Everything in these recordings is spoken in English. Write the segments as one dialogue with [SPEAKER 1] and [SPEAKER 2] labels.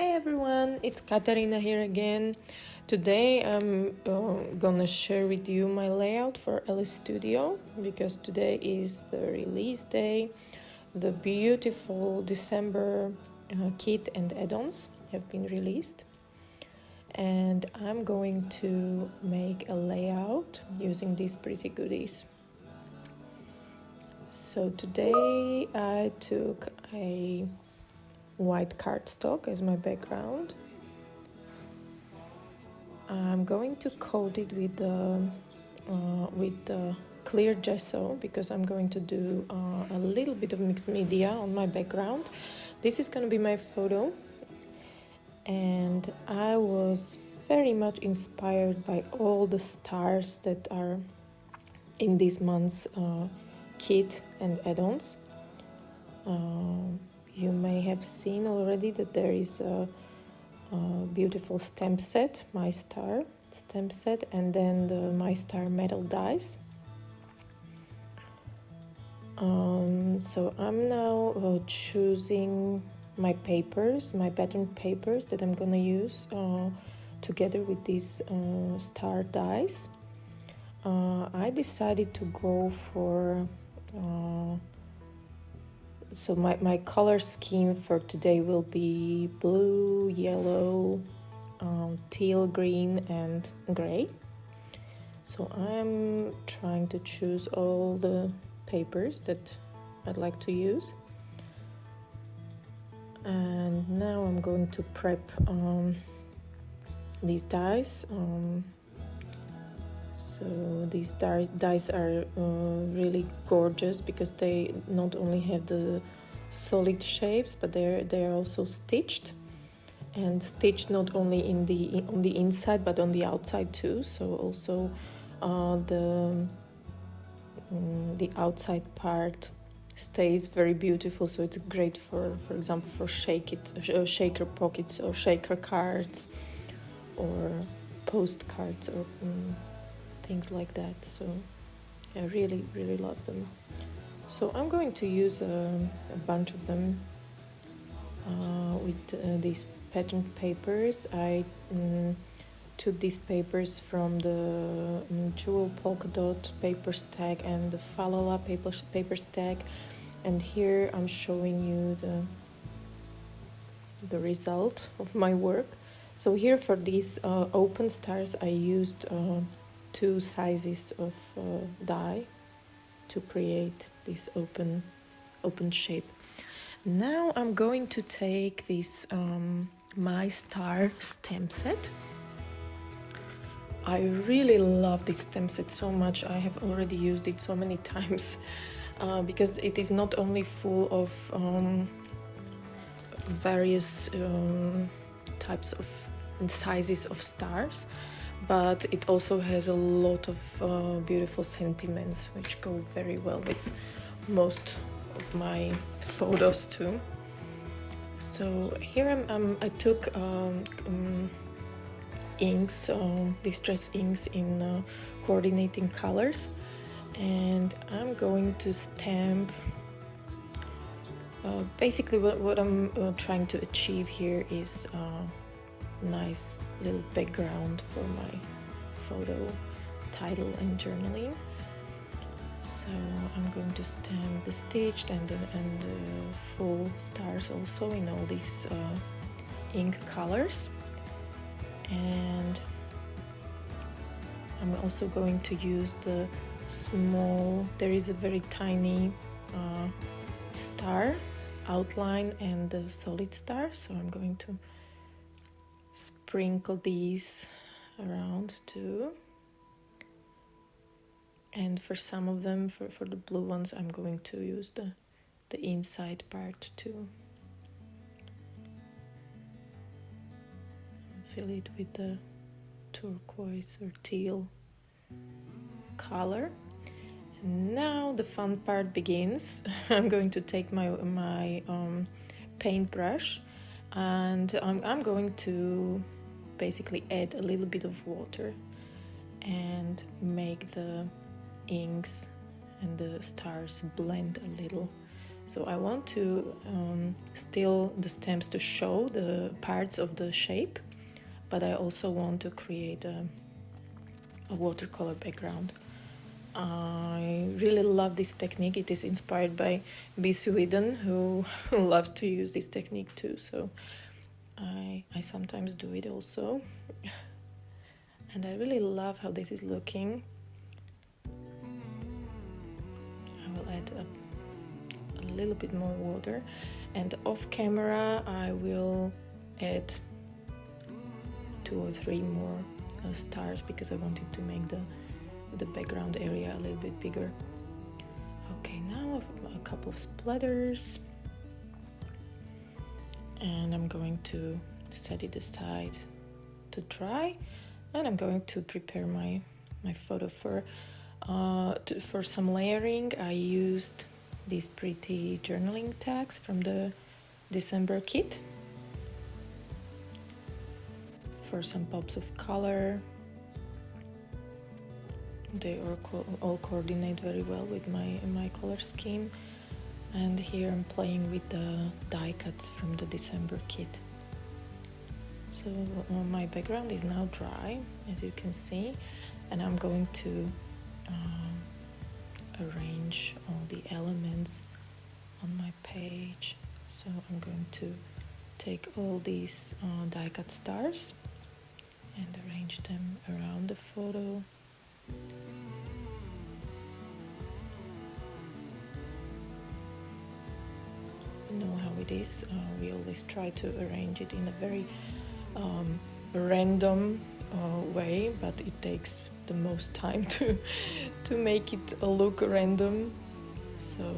[SPEAKER 1] Hey everyone, it's Katarina here again. Today I'm gonna share with you my layout for Elle Studio because today is the release day. The beautiful December kit and add-ons have been released, and I'm going to make a layout using these pretty goodies. So today I took a white cardstock as my background. I'm going to coat it with the clear gesso because I'm going to do a little bit of mixed media on my background. This is going to be my photo, and I was very much inspired by all the stars that are in this month's kit and add-ons. You may have seen already that there is a beautiful stamp set, My Star stamp set, and then the My Star metal dies. So I'm now choosing my papers, my pattern papers that I'm gonna use together with these star dies. I decided to go for so my color scheme for today will be blue, yellow, teal green and gray. So I'm trying to choose all the papers that I'd like to use. And now I'm going to prep these dies. So these dies are really gorgeous because they not only have the solid shapes, but they're also stitched, and stitched not only on the inside but on the outside too. So also the outside part stays very beautiful. So it's great for example, for shaker pockets or shaker cards or postcards or things like that. So I really love them. So I'm going to use a bunch of them with these pattern papers. I took these papers from the Jewel Polka Dot paper stack and the Falala paper stack, and here I'm showing you the result of my work. So here for these open stars I used 2 sizes of die to create this open shape. Now I'm going to take this My Star stamp set. I really love this stamp set so much. I have already used it so many times because it is not only full of various types of and sizes of stars, but it also has a lot of beautiful sentiments which go very well with most of my photos too. So here I took inks, distress inks in coordinating colors, and I'm going to stamp. Basically what I'm trying to achieve here is nice little background for my photo title and journaling. So I'm going to stamp the stitched and the full stars also in all these ink colors. And I'm also going to use the small, there is a very tiny star outline and the solid star, so I'm going to sprinkle these around too. And for some of them, for the blue ones, I'm going to use the inside part too. Fill it with the turquoise or teal color. And now the fun part begins. I'm going to take my paintbrush, and I'm going to basically add a little bit of water and make the inks and the stars blend a little. So I want to still the stems to show the parts of the shape, but I also want to create a watercolor background. I really love this technique. It is inspired by B. Sweden, who loves to use this technique too. So I sometimes do it also. And I really love how this is looking. I will add a little bit more water, and off camera I will add 2 or 3 more stars, because I wanted to make the background area a little bit bigger. Okay, now a couple of splatters, and I'm going to set it aside to dry, and I'm going to prepare my photo for some layering. I used these pretty journaling tags from the December kit for some pops of color. They all coordinate very well with my color scheme. And here I'm playing with the die cuts from the December kit. So my background is now dry, as you can see, and I'm going to arrange all the elements on my page. So I'm going to take all these die cut stars and arrange them around the photo. You know how it is, we always try to arrange it in a very random way, but it takes the most time to make it look random. So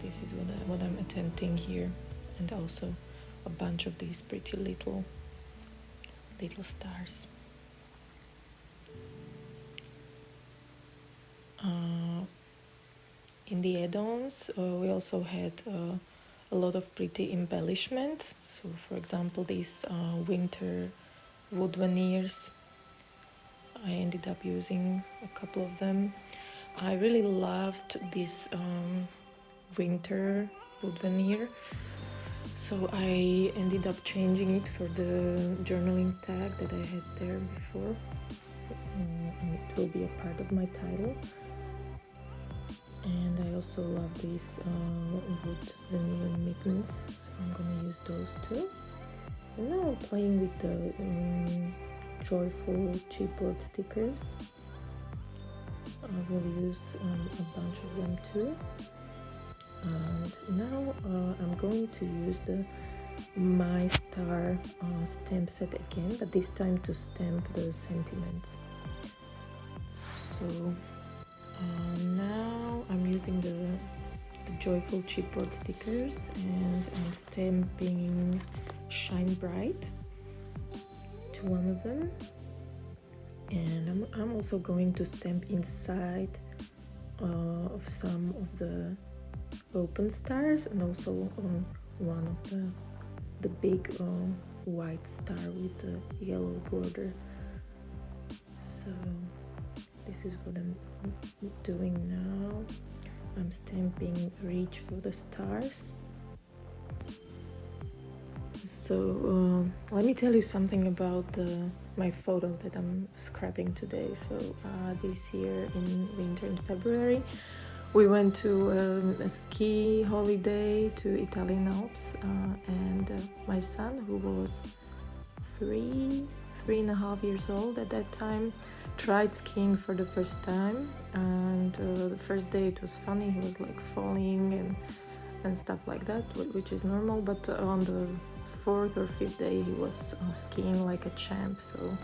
[SPEAKER 1] this is what I'm attempting here, and also a bunch of these pretty little stars. In the add-ons, we also had a lot of pretty embellishments. So, for example, these winter wood veneers, I ended up using a couple of them. I really loved this winter wood veneer, so I ended up changing it for the journaling tag that I had there before, and it will be a part of my title. And I also love these wood veneer mittens, so I'm gonna use those too. And now I'm playing with the joyful chipboard stickers. I will use a bunch of them too. And now I'm going to use the My Star stamp set again, but this time to stamp the sentiments. So now I'm using the joyful chipboard stickers, and I'm stamping Shine Bright to one of them, and I'm also going to stamp inside of some of the open stars, and also on one of the big white star with the yellow border. So this is what I'm doing now. I'm stamping Reach for the Stars. So let me tell you something about my photo that I'm scrapping today. So this year in winter in February, we went to a ski holiday to Italian Alps, and my son, who was 3.5 years old at that time, tried skiing for the first time. And the first day it was funny, he was like falling and stuff like that, which is normal, but on the 4th or 5th day he was skiing like a champ, so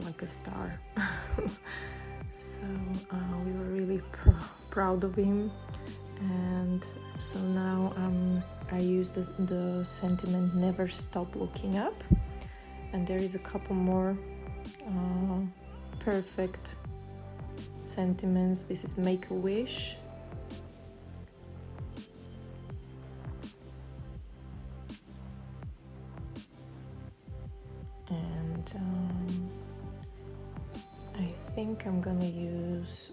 [SPEAKER 1] like a star. So we were really proud of him. And so now I use the sentiment Never Stop Looking Up, and there is a couple more perfect sentiments. This is Make a Wish, and I think I'm gonna use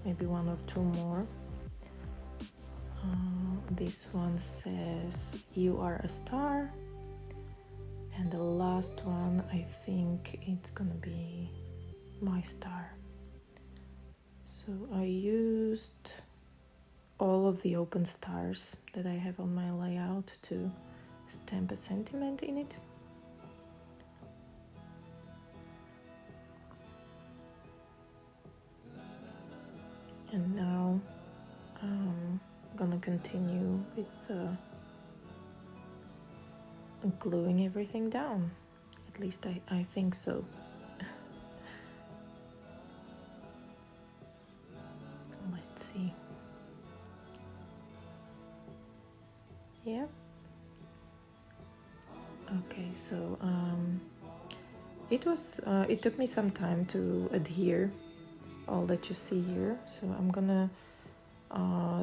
[SPEAKER 1] maybe 1 or 2 more. this one says "You are a star," and the last one, I think it's gonna be "My star." So I used all of the open stars that I have on my layout to stamp a sentiment in it. And now I'm gonna continue with gluing everything down. At least I think so. Let's see. Yeah. Okay, so it took me some time to adhere all that you see here, so I'm gonna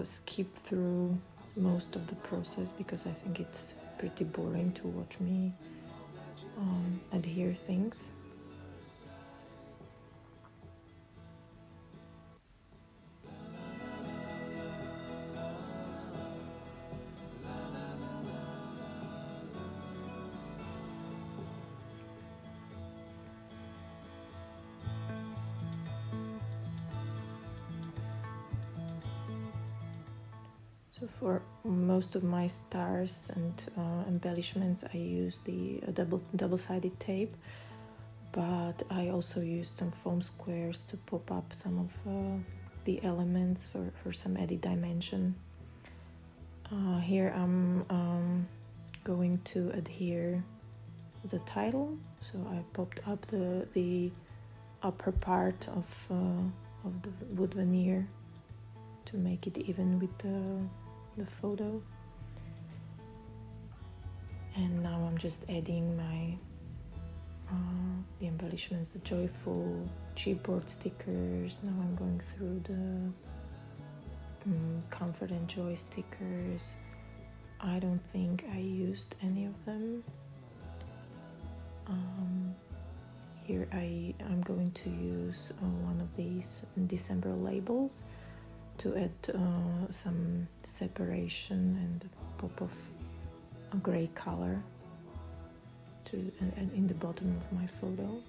[SPEAKER 1] skip through most of the process because I think it's pretty boring to watch me adhere things. So for most of my stars and embellishments, I use the double-sided tape, but I also used some foam squares to pop up some of the elements for some added dimension. Here I'm going to adhere the title, so I popped up the upper part of the wood veneer to make it even with the photo. And now I'm just adding my the embellishments, the joyful chipboard stickers. Now I'm going through the comfort and joy stickers. I don't think I used any of them. Here I'm going to use one of these December labels to add some separation and pop of a gray color and in the bottom of my photo.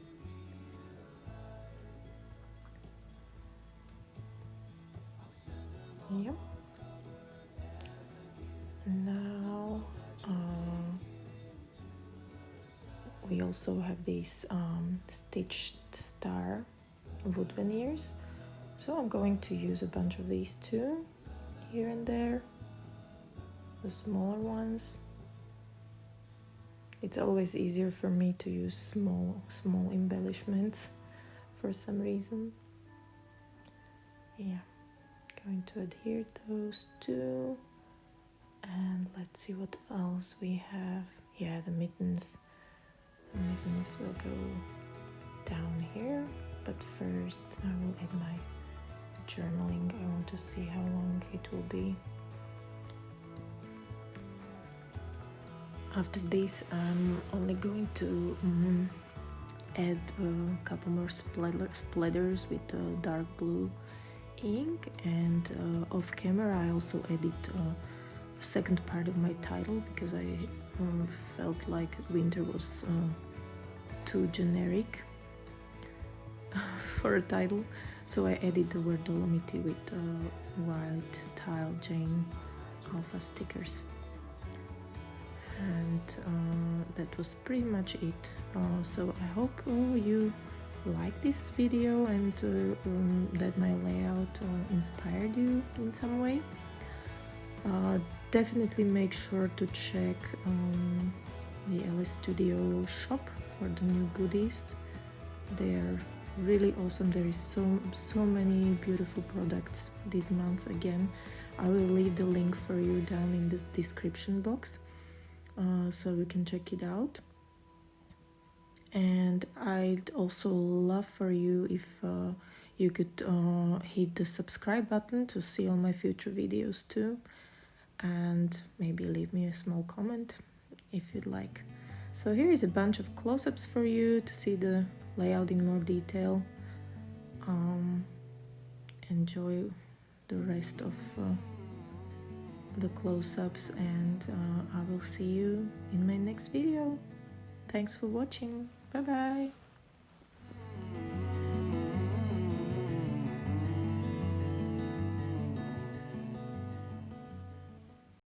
[SPEAKER 1] Yep. Now we also have these stitched star wood veneers, so I'm going to use a bunch of these too, here and there, the smaller ones. It's always easier for me to use small embellishments for some reason. Yeah, going to adhere those two. And let's see what else we have. Yeah, the mittens. The mittens will go down here, but first I will add my journaling. I want to see how long it will be. After this, I'm only going to add a couple more splatters with dark blue ink, and off camera I also added a second part of my title because I felt like winter was too generic for a title, so I added the word Dolomiti with white tile Jane alpha stickers. And that was pretty much it. So I hope you liked this video and that my layout inspired you in some way. Definitely make sure to check the Elle Studio shop for the new goodies. They are really awesome. There is so many beautiful products this month. Again, I will leave the link for you down in the description box, so you can check it out. And I'd also love for you if you could hit the subscribe button to see all my future videos too, and maybe leave me a small comment if you'd like. So here is a bunch of close-ups for you to see the layout in more detail. Enjoy the rest of the close-ups, and I will see you in my next video. Thanks for watching. Bye bye.